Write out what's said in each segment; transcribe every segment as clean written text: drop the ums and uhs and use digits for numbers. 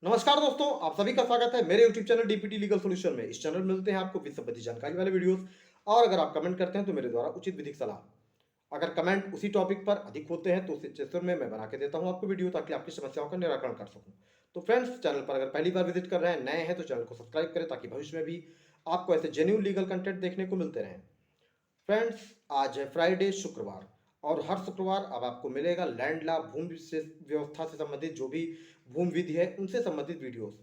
नमस्कार दोस्तों, आप सभी का स्वागत है मेरे YouTube channel DPT legal solution में। इस चैनल में मिलते हैं आपको वित्त संबंधी जानकारी वाले वीडियोस और अगर आप कमेंट करते हैं तो मेरे द्वारा उचित विधिक सलाह। अगर कमेंट उसी टॉपिक पर अधिक होते हैं तो उस सेशन में मैं बना के देता हूं आपको वीडियो, ताकि आपकी समस्याओं का निराकरण कर सकूं। तो फ्रेंड्स, चैनल पर अगर पहली बार विजिट कर रहे हैं, नए हैं, तो चैनल को सब्सक्राइब करें ताकि भविष्य में भी आपको ऐसे जेन्युइन लीगल कंटेंट देखने को मिलते रहें। फ्रेंड्स, आज है फ्राइडे, शुक्रवार, और हर शुक्रवार अब आपको मिलेगा लैंड लॉ, भूमि से व्यवस्था से संबंधित जो भी भूमि विधि है उनसे संबंधित वीडियोस।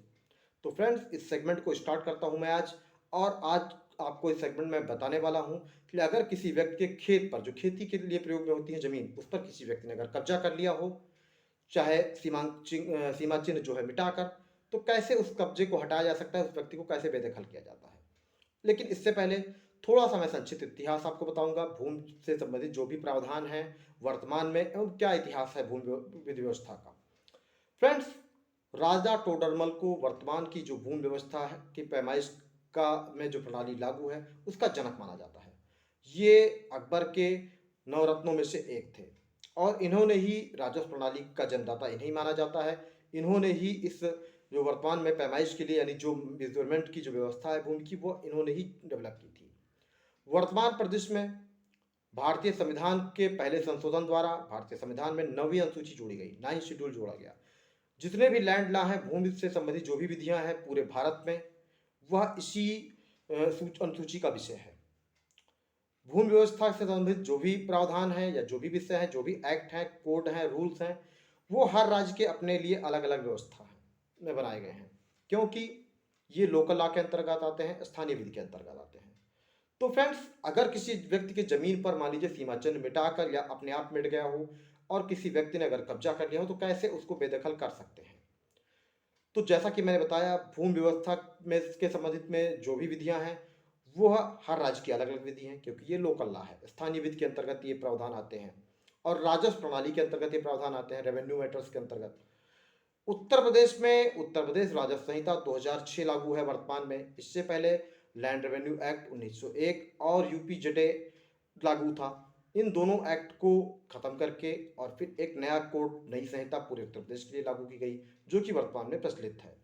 तो फ्रेंड्स, इस सेगमेंट को स्टार्ट करता हूं मैं आज। और आज आपको इस सेगमेंट में बताने वाला हूं कि अगर किसी व्यक्ति के खेत पर, जो खेती के लिए प्रयोग में होती है जमीन, उस पर किसी व्यक्ति ने अगर कब्जा कर लिया हो, चाहे सीमा चिन्ह जो है मिटाकर, तो कैसे उस कब्जे को हटाया जा सकता है, उस व्यक्ति को कैसे बेदखल किया जाता है। लेकिन इससे पहले थोड़ा सा मैं संक्षिप्त इतिहास आपको बताऊंगा। भूमि से संबंधित जो भी प्रावधान है वर्तमान में एवं क्या इतिहास है भूमि विधि व्यवस्था का। फ्रेंड्स, राजा टोडरमल को वर्तमान की जो भूमि व्यवस्था है की पैमाइश का में जो प्रणाली लागू है उसका जनक माना जाता है। ये अकबर के नवरत्नों में से एक थे और इन्होंने ही राजस्व प्रणाली का जन्मदाता इन्हीं माना जाता है। इन्होंने ही इस जो वर्तमान में पैमाइश के लिए, यानी जो मेजरमेंट की जो व्यवस्था है भूमि की, वो इन्होंने ही डेवलप की थी। वर्तमान प्रदेश में भारतीय संविधान के पहले संशोधन द्वारा भारतीय संविधान में 9वीं अनुसूची जोड़ी गई, 9 शेड्यूल जोड़ा गया। जितने भी लैंड लॉ हैं, भूमि से संबंधित जो भी विधियां हैं पूरे भारत में, वह इसी अनुसूची का विषय है। भूमि व्यवस्था से संबंधित जो भी प्रावधान है या जो भी विषय है, जो भी एक्ट हैं, कोड हैं, रूल्स हैं, वो हर राज्य के अपने लिए अलग अलग व्यवस्था है में बनाए गए हैं, क्योंकि ये लोकल लॉ के अंतर्गत आते हैं, स्थानीय विधि के अंतर्गत आते हैं। तो फ्रेंड्स, अगर किसी व्यक्ति की जमीन पर मान लीजिए सीमा चिन्ह मिटाकर या अपने आप मिट गया हो और किसी व्यक्ति ने अगर कब्जा कर लिया हो, तो कैसे उसको बेदखल कर सकते हैं। तो जैसा कि मैंने बताया, भूमि व्यवस्था में के संबंधित में जो भी विधियां हैं, वो हर राज्य की अलग अलग विधि हैं, क्योंकि ये लोकल लॉ है। स्थानीय विधि के अंतर्गत ये प्रावधान आते हैं और राजस्व प्रणाली के अंतर्गत ये प्रावधान आते हैं, रेवेन्यू मैटर्स के अंतर्गत। उत्तर प्रदेश में उत्तर प्रदेश राजस्व संहिता 2006 लागू है वर्तमान में। इससे पहले लैंड रेवेन्यू एक्ट 1901 और यूपी जेडे लागू था। इन दोनों एक्ट को खत्म करके और फिर एक नया कोड, नई संहिता पूरे उत्तर प्रदेश के लिए लागू की गई, जो कि वर्तमान में प्रचलित है।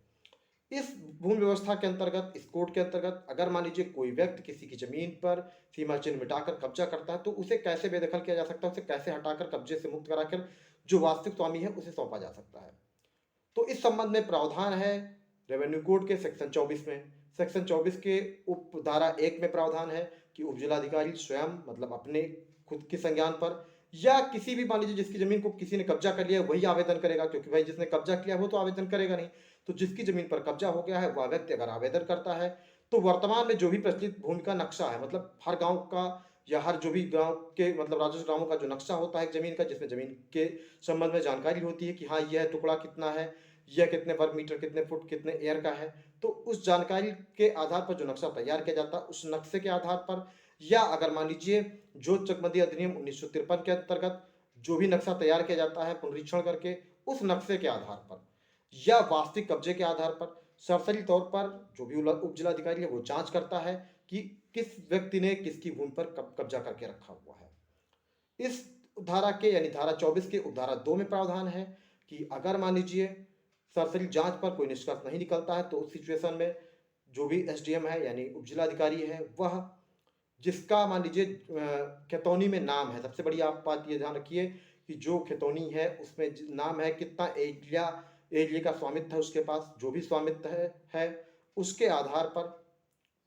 इस भूमि व्यवस्था के अंतर्गत, इस कोड के अंतर्गत, अगर मान लीजिए कोई व्यक्ति किसी की जमीन पर सीमा चिन्ह मिटाकर कब्जा करता है, तो उसे कैसे बेदखल किया जा सकता है, उसे कैसे हटाकर कब्जे से मुक्त कराकर जो वास्तविक स्वामी है उसे सौंपा जा सकता है। तो इस संबंध में प्रावधान है रेवेन्यू कोड के सेक्शन 24 में। सेक्शन 24 के उपधारा 1 में प्रावधान है कि उपजिलाधिकारी स्वयं, मतलब अपने खुद के संज्ञान पर, या किसी भी, मान लीजिए जिसकी जमीन को किसी ने कब्जा कर लिया है वही आवेदन करेगा, क्योंकि भाई जिसने कब्जा किया वो तो आवेदन करेगा नहीं। तो जिसकी जमीन पर कब्जा हो गया है वह व्यक्ति अगर आवेदन करता है, तो वर्तमान में जो भी प्रचलित भूमि का नक्शा है, मतलब हर गांव का या हर जो भी गांव के, मतलब राजस्व ग्रामों का जो नक्शा होता है जमीन का, जिसमें जमीन के संबंध में जानकारी होती है कि हाँ, यह टुकड़ा कितना है, यह कितने वर्ग मीटर, कितने फुट, कितने एयर का है। तो उस जानकारी के आधार पर जो नक्शा तैयार किया जाता है, उस नक्शे के आधार पर, या अगर मान लीजिए जो चकबंदी अधिनियम 1953 के अंतर्गत जो भी नक्शा तैयार किया जाता है पुनरीक्षण करके, उस नक्शे के आधार पर या वास्तविक कब्जे के आधार पर, सरसरी तौर पर जो भी उप जिलाधिकारी है वो जांच करता है कि किस व्यक्ति ने किसकी भूमि पर कब्जा करके रखा हुआ है। इस धारा के, यानी धारा 24 के उपधारा 2 में प्रावधान है कि अगर मान लीजिए सरसरी जांच पर कोई निष्कर्ष नहीं निकलता है, तो उस सिचुएशन में जो भी एसडीएम है, यानी उपजिलाधिकारी है, वह जिसका मान लीजिए खतौनी में नाम है, सबसे बड़ी आप बात ये ध्यान रखिए कि जो खतौनी है उसमें नाम है, कितना एरिया, एरिया का स्वामित्व है उसके पास, जो भी स्वामित्व है उसके आधार पर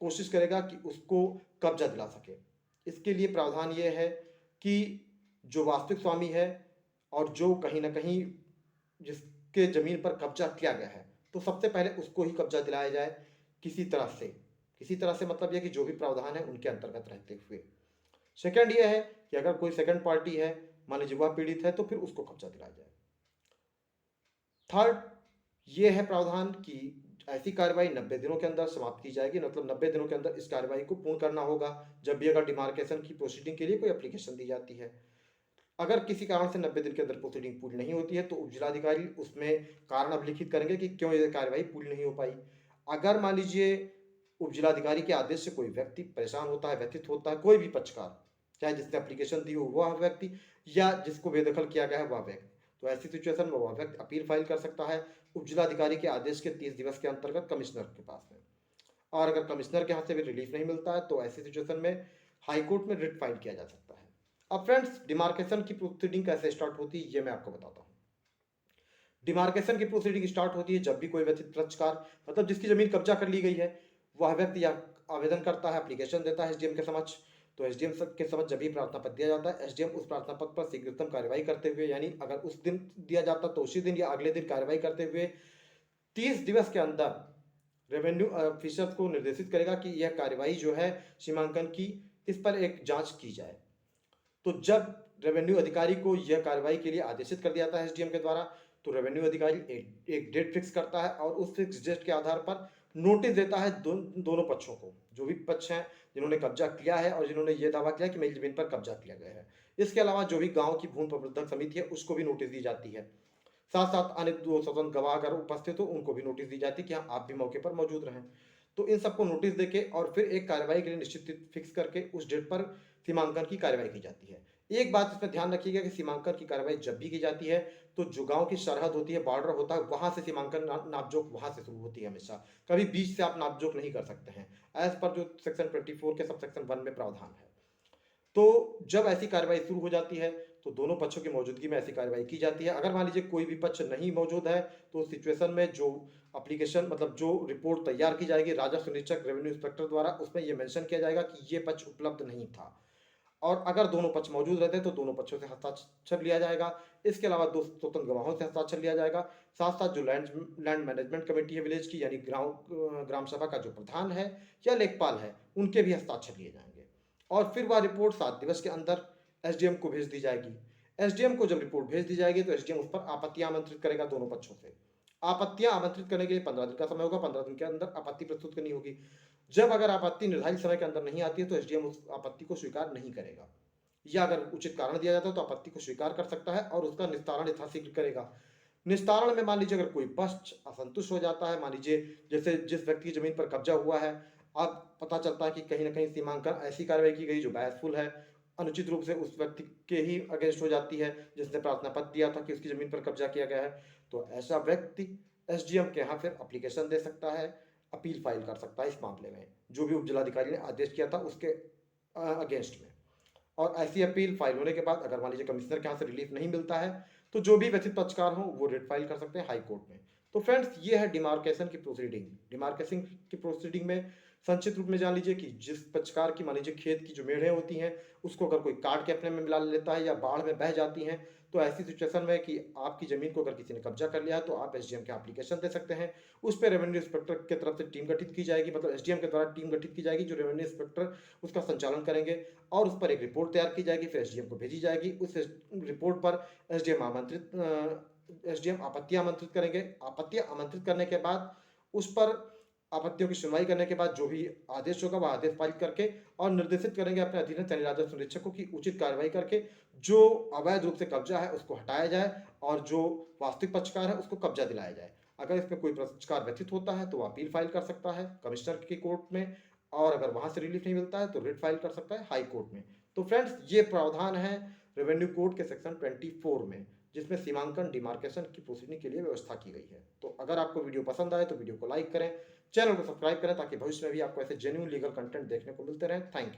कोशिश करेगा कि उसको कब्जा दिला सके। इसके लिए प्रावधान ये है कि जो वास्तविक स्वामी है और जो कहीं ना कहीं जिसके जमीन पर कब्जा किया गया है, तो सबसे पहले उसको ही कब्जा दिलाया जाए किसी तरह से। किसी तरह से मतलब यह कि जो भी प्रावधान है उनके अंतर्गत रहते हुए। सेकंड ये है कि अगर कोई सेकंड पार्टी है, मान लीजिए वह पीड़ित है, तो फिर उसको कब्जा दिलाया जाए। थर्ड ये है प्रावधान कि ऐसी कार्रवाई 90 दिनों के अंदर समाप्त की जाएगी, मतलब 90 दिनों के अंदर इस कार्रवाई को पूर्ण करना होगा जब भी अगर डिमार्केशन की प्रोसीडिंग के लिए कोई एप्लीकेशन दी जाती है। अगर किसी कारण से 90 दिन के अंदर प्रोसीडिंग पूरी नहीं होती है, तो उपजिलाधिकारी उसमें कारण अभिलिखित करेंगे कि क्यों ये कार्रवाई पूरी नहीं हो पाई। अगर मान लीजिए उपजिलाधिकारी के आदेश से कोई व्यक्ति परेशान होता है, व्यथित होता है, कोई भी पक्षकार, चाहे जिसने एप्लीकेशन दी हो वह व्यक्ति या जिसको बेदखल किया गया है वह व्यक्ति, तो ऐसी सिचुएशन में वह व्यक्ति अपील फाइल कर सकता है उपजिलाधिकारी के आदेश के 30 दिवस के अंतर्गत कमिश्नर के पास में। और अगर कमिश्नर के हाथ से भी रिलीफ नहीं मिलता है तो ऐसी सिचुएशन में हाई कोर्ट में रिट फाइल किया जा सकता है। अब फ्रेंड्स, डिमार्केशन की प्रोसीडिंग कैसे स्टार्ट होती है ये मैं आपको बताता हूँ। डिमार्केशन की प्रोसीडिंग स्टार्ट होती है जब भी कोई व्यक्ति पक्षकार, मतलब जिसकी जमीन कब्जा कर ली गई है, वह व्यक्ति या आवेदन करता है, एप्लीकेशन देता है एसडीएम के समक्ष। तो एसडीएम के समक्ष जब भी प्रार्थना पत्र दिया जाता है, एसडीएम उस प्रार्थना पत्र पर शीघ्रतम कार्रवाई करते हुए, यानी अगर उस दिन दिया जाता तो उसी दिन या अगले दिन कार्रवाई करते हुए 30 दिवस के अंदर रेवेन्यू ऑफिसर को निर्देशित करेगा कि यह कार्रवाई जो है सीमांकन की, इस पर एक जांच की जाए। तो जब रेवेन्यू अधिकारी को यह कार्रवाई के लिए आदेशित कर दिया जाता है एसडीएम के द्वारा, तो रेवेन्यू अधिकारी एक डेट फिक्स करता है और उस फिक्स डेट के आधार पर नोटिस देता है दोनों पक्षों को, जो भी पक्ष हैं जिन्होंने कब्जा किया है और जिन्होंने ये दावा किया कि मेरी जमीन पर कब्जा किया गया है। इसके अलावा जो भी गांव की भूमि प्रबंधन समिति है उसको भी नोटिस दी जाती है। साथ साथ अन्य दो स्वतंत्र गवाह अगर उपस्थित हो उनको भी नोटिस दी जाती है कि हाँ आप भी मौके पर मौजूद रहें। तो इन सबको नोटिस देके और फिर एक कार्रवाई के लिए निश्चित तिथि फिक्स करके उस डेट पर सीमांकन की कार्रवाई की जाती है। एक बात इसमें ध्यान रखिएगा कि सीमांकन की कार्रवाई जब भी की जाती है तो जो गांव की सरहद होती है, बॉर्डर होता है, वहां से सीमांकन नापजोक वहां से शुरू होती है हमेशा। कभी बीच से आप नापजोक नहीं कर सकते हैं, एज पर जो सेक्शन 24 के सब सेक्शन 1 में प्रावधान है। तो जब ऐसी कार्रवाई शुरू हो जाती है तो दोनों पक्षों की मौजूदगी में ऐसी कार्रवाई की जाती है। अगर मान लीजिए कोई भी पक्ष नहीं मौजूद है तो उस सिचुएशन में जो एप्लीकेशन, मतलब जो रिपोर्ट तैयार की जाएगी राजस्व निरीक्षक रेवेन्यू इंस्पेक्टर द्वारा, उसमें यह मेंशन किया जाएगा कि ये पक्ष उपलब्ध नहीं था। और अगर दोनों पक्ष मौजूद रहते हैं तो दोनों पक्षों से हस्ताक्षर लिया जाएगा। इसके अलावा दो स्वतंत्र गवाहों से हस्ताक्षर लिया जाएगा। साथ साथ जो लैंड मैनेजमेंट कमेटी है विलेज की, यानी ग्राम सभा का जो प्रधान है या लेखपाल है, उनके भी हस्ताक्षर लिए जाएंगे। और फिर वह रिपोर्ट 7 दिवस के अंदर एसडीएम को भेज दी जाएगी। एसडीएम को जब रिपोर्ट भेज दी जाएगी तो एसडीएम उस पर आपत्तियां आमंत्रित करेगा दोनों पक्षों से। आपत्तियां आमंत्रित करने के लिए 15 दिन का समय होगा, 15 दिन के अंदर आपत्ति प्रस्तुत करनी होगी। जब अगर आपत्ति निर्धारित समय के अंदर नहीं आती है तो एसडीएम उस आपत्ति को स्वीकार नहीं करेगा, या अगर उचित कारण दिया जाता है तो आपत्ति को स्वीकार कर सकता है और उसका निस्तारण यथाशीघ्र करेगा। निस्तारण में मान लीजिए अगर कोई पक्ष असंतुष्ट हो जाता है, मान लीजिए जैसे जिस व्यक्ति की जमीन पर कब्जा हुआ है, अब पता चलता है कि कहीं ना कहीं सीमांकन ऐसी कार्रवाई की गई जो बैसफुल है, अनुचित रूप से उस व्यक्ति के ही अगेंस्ट हो जाती है जिसने प्रार्थना पत्र दिया था कि उसकी जमीन पर कब्जा किया गया है, तो ऐसा व्यक्ति एसडीएम के यहाँ फिर एप्लीकेशन दे सकता है, अपील फाइल कर सकता है इस मामले में, जो भी उपजिलाधिकारी ने आदेश किया था उसके अगेंस्ट में। और ऐसी अपील फाइल होने के बाद अगर मान लीजिए कमिश्नर के यहाँ से रिलीफ नहीं मिलता है तो जो भी व्यथित पक्षकार हो वो रिट फाइल कर सकते हैं हाई कोर्ट में। तो फ्रेंड्स, ये है डिमार्केशन की प्रोसीडिंग। डिमार्केशन की प्रोसीडिंग में संक्षिप्त रूप में जान लीजिए कि जिस पक्षकार की मान लीजिए खेत की जो मेढ़ें होती हैं उसको अगर कोई काट के अपने में मिला लेता है या बाढ़ में बह जाती हैं, तो ऐसी सिचुएशन में कि आपकी जमीन को अगर किसी ने कब्जा कर लिया है तो आप एसडीएम के एप्लीकेशन दे सकते हैं। उस पर रेवेन्यू इंस्पेक्टर की तरफ से टीम गठित की जाएगी, मतलब एसडीएम के द्वारा टीम गठित की जाएगी जो रेवेन्यू इंस्पेक्टर उसका संचालन करेंगे और उस पर एक रिपोर्ट तैयार की जाएगी, फिर एसडीएम को भेजी जाएगी। उस रिपोर्ट पर एसडीएम आपत्ति आमंत्रित करेंगे। आपत्ति आमंत्रित करने के बाद उस पर आपत्तियों की सुनवाई करने के बाद जो भी आदेश होगा वह आदेश पारित करके और निर्देशित करेंगे अपने अधीनस्थ यानी राजस्व निरीक्षक को कि उचित कार्रवाई करके जो अवैध रूप से कब्जा है उसको हटाया जाए और जो वास्तविक पक्षकार है उसको कब्जा दिलाया जाए। अगर इसमें कोई पक्षकार व्यथित होता है तो वह अपील फाइल कर सकता है कमिश्नर की कोर्ट में, और अगर वहां से रिलीफ नहीं मिलता है तो रिट फाइल कर सकता है हाई कोर्ट में। तो फ्रेंड्स, ये प्रावधान है रेवेन्यू कोड के सेक्शन 24 में, जिसमें सीमांकन डिमार्केशन की प्रोसीडिंग के लिए व्यवस्था की गई है। तो अगर आपको वीडियो पसंद आए तो वीडियो को लाइक करें, चैनल को सब्सक्राइब करें ताकि भविष्य में भी आपको ऐसे जेन्युइन लीगल कंटेंट देखने को मिलते रहे। Thank you.